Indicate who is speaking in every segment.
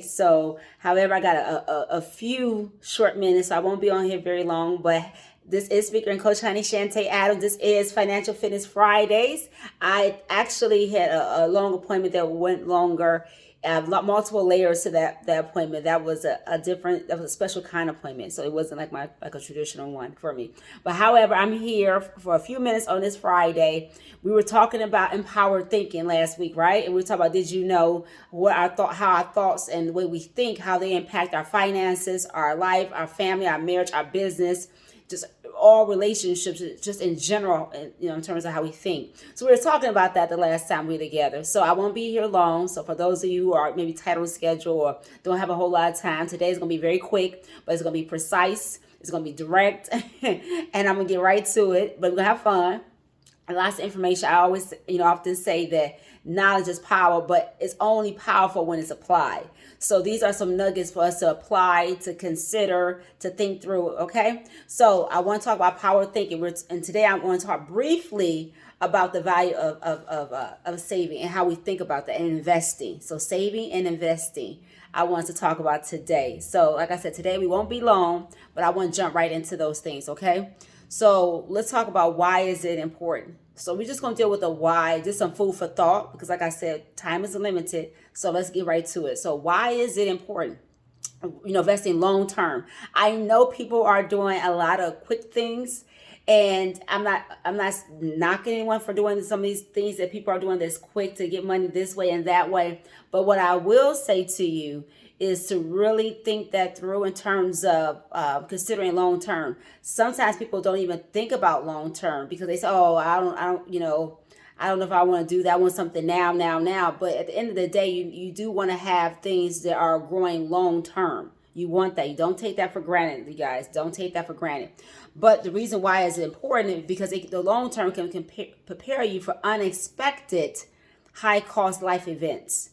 Speaker 1: So, however, I got a few short minutes, so I won't be on here very long. But this is Speaker and Coach Honey Shantae Adams. This is Financial Fitness Fridays. I actually had a long appointment that went longer. Multiple layers to that appointment. That was that was a special kind of appointment. So it wasn't like a traditional one for me. But however, I'm here for a few minutes on this Friday. We were talking about empowered thinking last week, right? And we were talking about, did you know how our thoughts and the way we think, how they impact our finances, our life, our family, our marriage, our business, just all relationships, just in general, in terms of how we think. So we were talking about that the last time we were together. So I won't be here long. So for those of you who are maybe tight on schedule or don't have a whole lot of time, today is going to be very quick, but it's going to be precise. It's going to be direct, and I'm going to get right to it. But we're going to have fun. Lots of information. I always, often say that knowledge is power, but it's only powerful when it's applied. So these are some nuggets for us to apply, to consider, to think through. Okay. So I want to talk about power thinking. And today I'm going to talk briefly about the value of saving and how we think about that and investing. So saving and investing, I want to talk about today. So like I said, today we won't be long, but I want to jump right into those things. Okay. So let's talk about, why is it important? So we're just going to deal with the why, just some food for thought, because like I said, time is limited. So let's get right to it. So why is it important? Investing long term. I know people are doing a lot of quick things, and I'm not knocking anyone for doing some of these things that people are doing that's quick to get money this way and that way. But what I will say to you is to really think that through in terms of considering long term. Sometimes people don't even think about long term because they say, "Oh, I don't, I don't know if I want to do that. I want something now." But at the end of the day, you do want to have things that are growing long term. You want that. You don't take that for granted, you guys. Don't take that for granted. But the reason why it's important is because the long term can prepare you for unexpected high cost life events.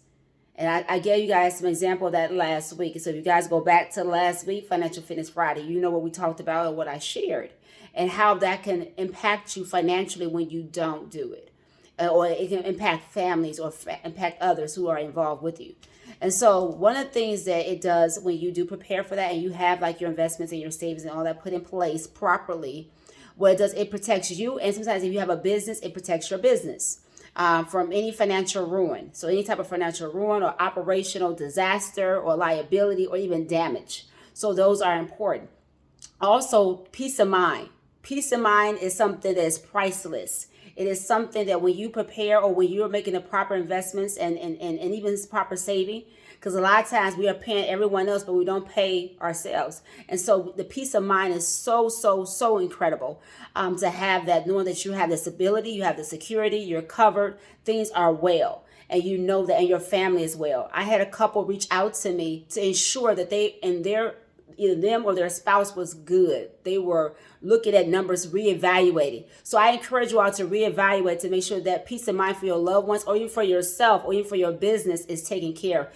Speaker 1: And I gave you guys some example of that last week. So if you guys go back to last week, Financial Fitness Friday, you know what we talked about and what I shared and how that can impact you financially when you don't do it. Or it can impact families or impact others who are involved with you. And so one of the things that it does when you do prepare for that and you have like your investments and your savings and all that put in place properly, what it does, it protects you. And sometimes if you have a business, it protects your business from any financial ruin. So any type of financial ruin or operational disaster or liability or even damage. So those are important. Also, peace of mind. Peace of mind is something that is priceless. It is something that when you prepare or when you're making the proper investments and even proper saving, because a lot of times we are paying everyone else, but we don't pay ourselves. And so the peace of mind is so incredible to have that, knowing that you have the stability, you have the security, you're covered, things are well. And you know that, and your family as well. I had a couple reach out to me to ensure that they and their either them or their spouse was good. They were looking at numbers, reevaluating. So I encourage you all to reevaluate to make sure that peace of mind for your loved ones or even for yourself or even for your business is taken care of.